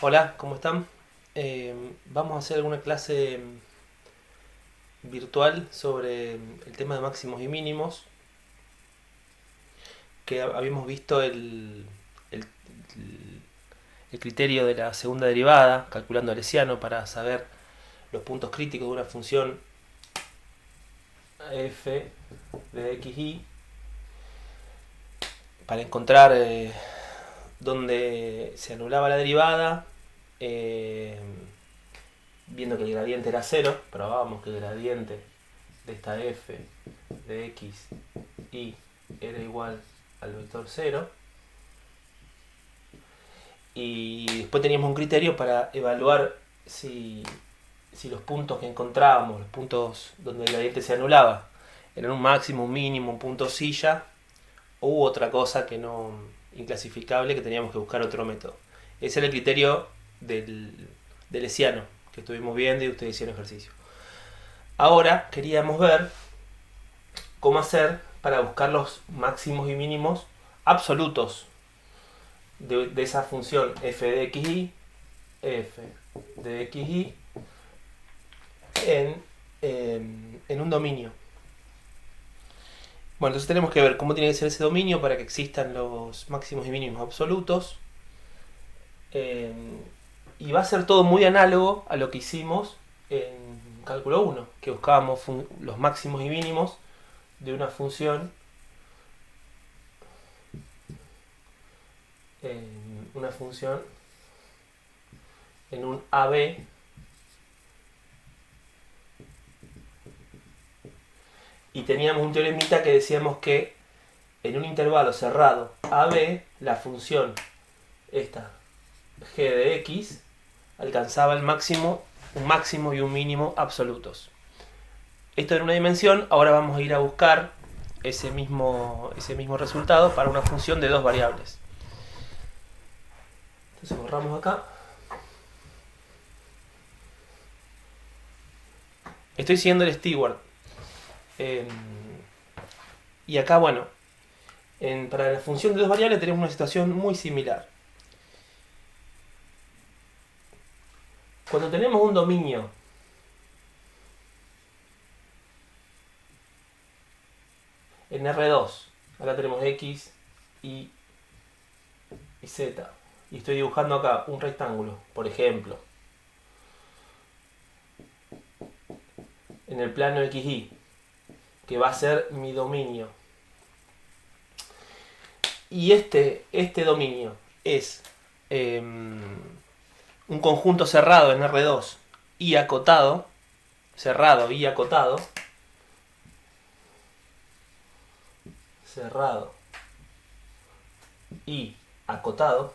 Hola, ¿cómo están? Vamos a hacer alguna clase virtual sobre el tema de máximos y mínimos, que habíamos visto el criterio de la segunda derivada, calculando Lesiano, para saber los puntos críticos de una función f de x y, para encontrar dónde se anulaba la derivada, eh, viendo que el gradiente era cero, probábamos que el gradiente de esta f de x y era igual al vector cero, y después teníamos un criterio para evaluar si los puntos que encontrábamos, los puntos donde el gradiente se anulaba, eran un máximo, un mínimo, un punto silla u otra cosa que no inclasificable, que teníamos que buscar otro método. Ese era el criterio del Lesiano que estuvimos viendo y ustedes hicieron ejercicio. Ahora queríamos ver cómo hacer para buscar los máximos y mínimos absolutos de esa función f de xy en un dominio. Bueno, entonces tenemos que ver cómo tiene que ser ese dominio para que existan los máximos y mínimos absolutos. Y va a ser todo muy análogo a lo que hicimos en cálculo 1, que buscábamos los máximos y mínimos de una función en un AB y teníamos un teoremita que decíamos que en un intervalo cerrado AB la función esta g de x alcanzaba el máximo, un máximo y un mínimo absolutos. Esto era una dimensión, ahora vamos a ir a buscar ese mismo resultado para una función de dos variables. Entonces borramos acá. Estoy siguiendo el Stewart. Y acá, bueno, para la función de dos variables tenemos una situación muy similar. Cuando tenemos un dominio en R2, acá tenemos x, y z, y estoy dibujando acá un rectángulo, por ejemplo, en el plano xy, que va a ser mi dominio. Y este dominio es un conjunto cerrado en R2 y acotado, cerrado y acotado, cerrado y acotado.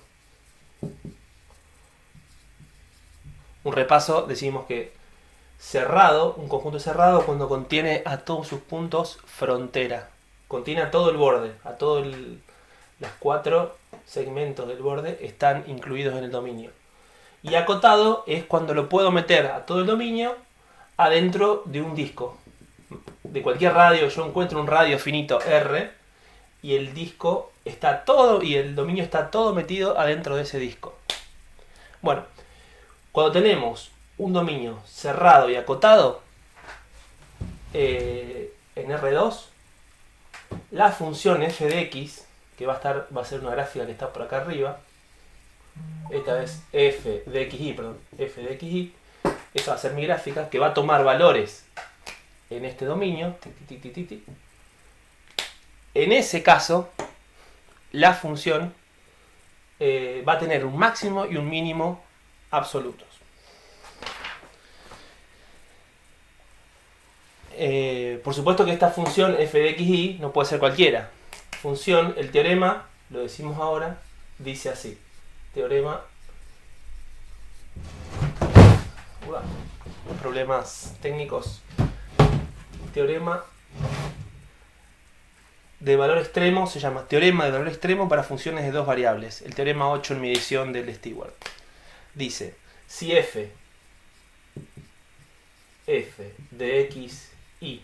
Un repaso, decimos que cerrado, un conjunto cerrado cuando contiene a todos sus puntos frontera, contiene a todo el borde, a todos los cuatro segmentos del borde están incluidos en el dominio. Y acotado es cuando lo puedo meter a todo el dominio adentro de un disco. De cualquier radio, yo encuentro un radio finito R y el disco está todo, y el dominio está todo metido adentro de ese disco. Bueno, cuando tenemos un dominio cerrado y acotado en R2, la función f de x, que va a ser una gráfica que está por acá arriba, esta es f de xy, esa va a ser mi gráfica, que va a tomar valores en este dominio. En ese caso, la función va a tener un máximo y un mínimo absolutos. Por supuesto que esta función f de xy no puede ser cualquiera. Función, el teorema, lo decimos ahora, dice así. Teorema... problemas técnicos. Teorema de valor extremo se llama teorema de valor extremo para funciones de dos variables. El teorema 8 en mi edición del Stewart. Dice, si f de x y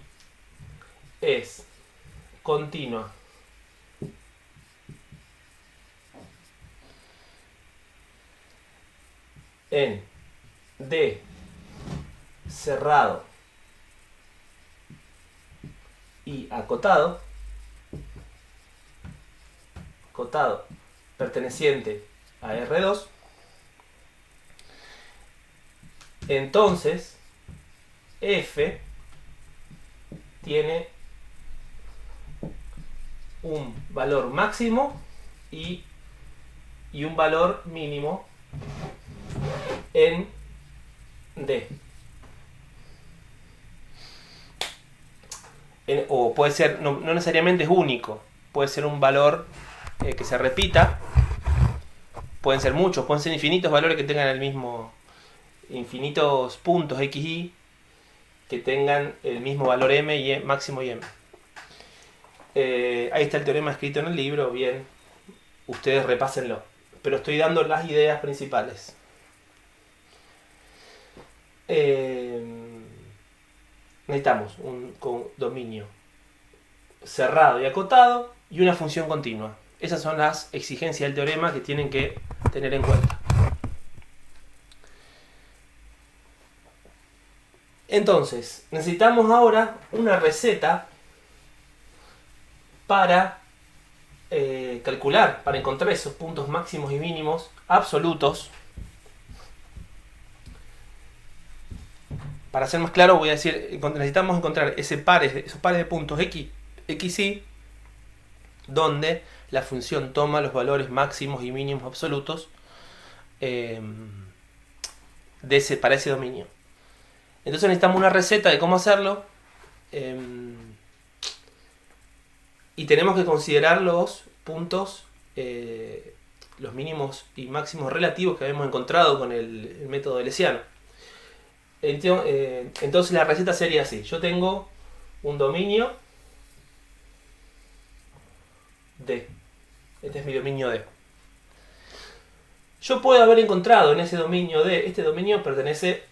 es continua en D cerrado y acotado, perteneciente a R2, entonces F tiene un valor máximo y un valor mínimo en D. O puede ser, no necesariamente es único, puede ser un valor que se repita, pueden ser muchos, pueden ser infinitos valores que tengan el mismo, infinitos puntos x, y que tengan el mismo valor m y máximo y m. Ahí está el teorema escrito en el libro, bien, ustedes repásenlo, pero estoy dando las ideas principales. Necesitamos un dominio cerrado y acotado y una función continua. Esas son las exigencias del teorema que tienen que tener en cuenta. Entonces, necesitamos ahora una receta para calcular, para encontrar esos puntos máximos y mínimos absolutos. Para ser más claro, voy a decir, necesitamos encontrar esos pares de puntos x, y, donde la función toma los valores máximos y mínimos absolutos para ese dominio. Entonces necesitamos una receta de cómo hacerlo, y tenemos que considerar los puntos, los mínimos y máximos relativos que habíamos encontrado con el método de Lesiano. Entonces la receta sería así: yo tengo un dominio D, este es mi dominio D. Yo puedo haber encontrado en ese dominio D, este dominio pertenece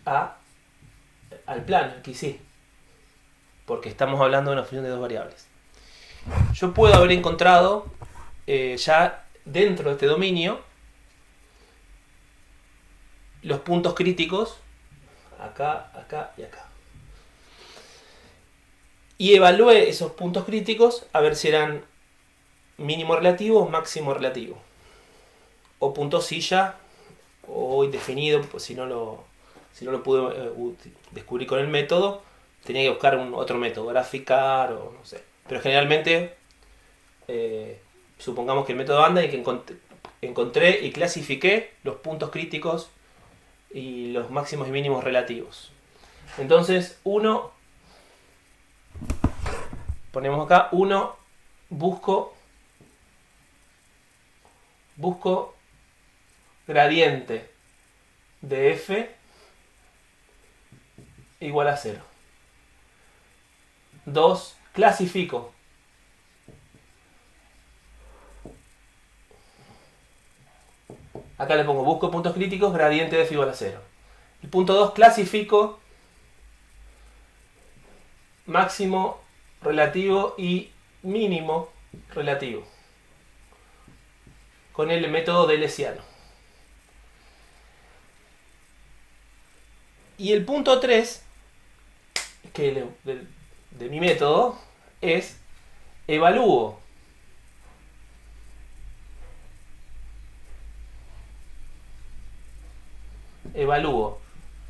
al plano, aquí sí, porque estamos hablando de una función de dos variables. Yo puedo haber encontrado ya dentro de este dominio los puntos críticos acá, acá y acá. Y evalué esos puntos críticos a ver si eran mínimo relativo o máximo relativo. O punto silla o indefinido, pues si no lo pude descubrir con el método, tenía que buscar otro método, graficar o no sé. Pero generalmente, supongamos que el método anda y que encontré y clasifiqué los puntos críticos y los máximos y mínimos relativos. Entonces, ponemos acá, busco gradiente de f igual a 0. 2, clasifico. Acá le pongo busco puntos críticos, gradiente de f igual a 0. El punto 2, clasifico máximo relativo y mínimo relativo con el método de Lesiano. Y el punto 3, que de mi método, es evalúo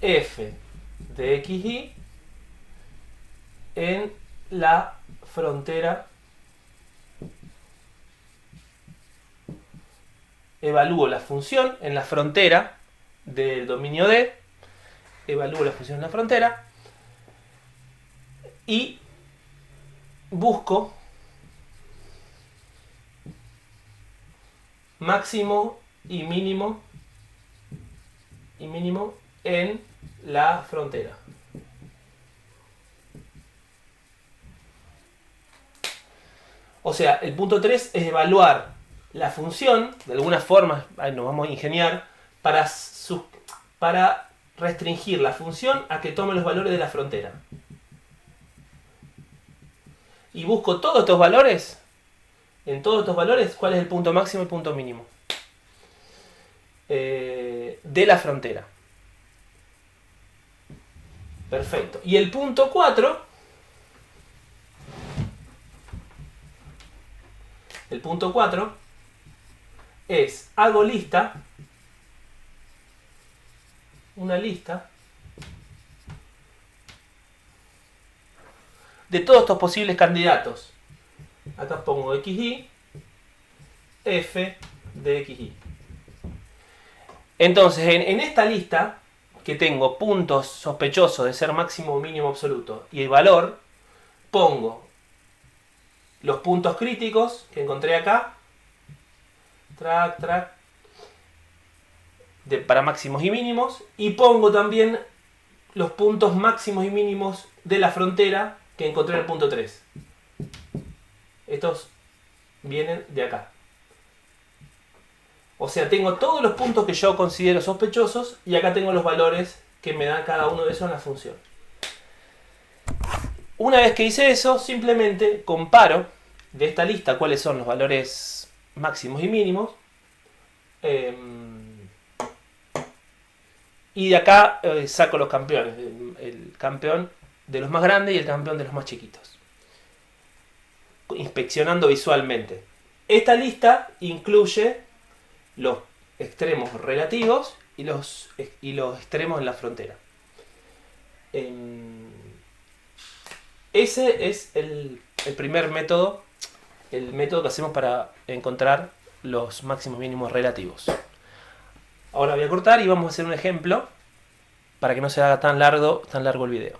f de xy en la frontera. Evalúo la función en la frontera del dominio D. Evalúo la función en la frontera. Y busco máximo y mínimo en la frontera. O sea, el punto 3 es evaluar la función, de alguna forma, nos vamos a ingeniar, para restringir la función a que tome los valores de la frontera. Y busco todos estos valores, en todos estos valores, cuál es el punto máximo y el punto mínimo. D de la frontera. Perfecto. Y el punto 4, es, hago una lista de todos estos posibles candidatos. Acá pongo xy, f de xy. Entonces, en esta lista, que tengo puntos sospechosos de ser máximo o mínimo absoluto y el valor, pongo los puntos críticos que encontré acá, para máximos y mínimos, y pongo también los puntos máximos y mínimos de la frontera que encontré en el punto 3. Estos vienen de acá. O sea, tengo todos los puntos que yo considero sospechosos y acá tengo los valores que me dan cada uno de esos en la función. Una vez que hice eso, simplemente comparo de esta lista cuáles son los valores máximos y mínimos. Y de acá saco los campeones. El campeón de los más grandes y el campeón de los más chiquitos. Inspeccionando visualmente. Esta lista incluye los extremos relativos y los extremos en la frontera. Ese es el primer método, el método que hacemos para encontrar los máximos mínimos relativos. Ahora voy a cortar y vamos a hacer un ejemplo para que no se haga tan largo el video.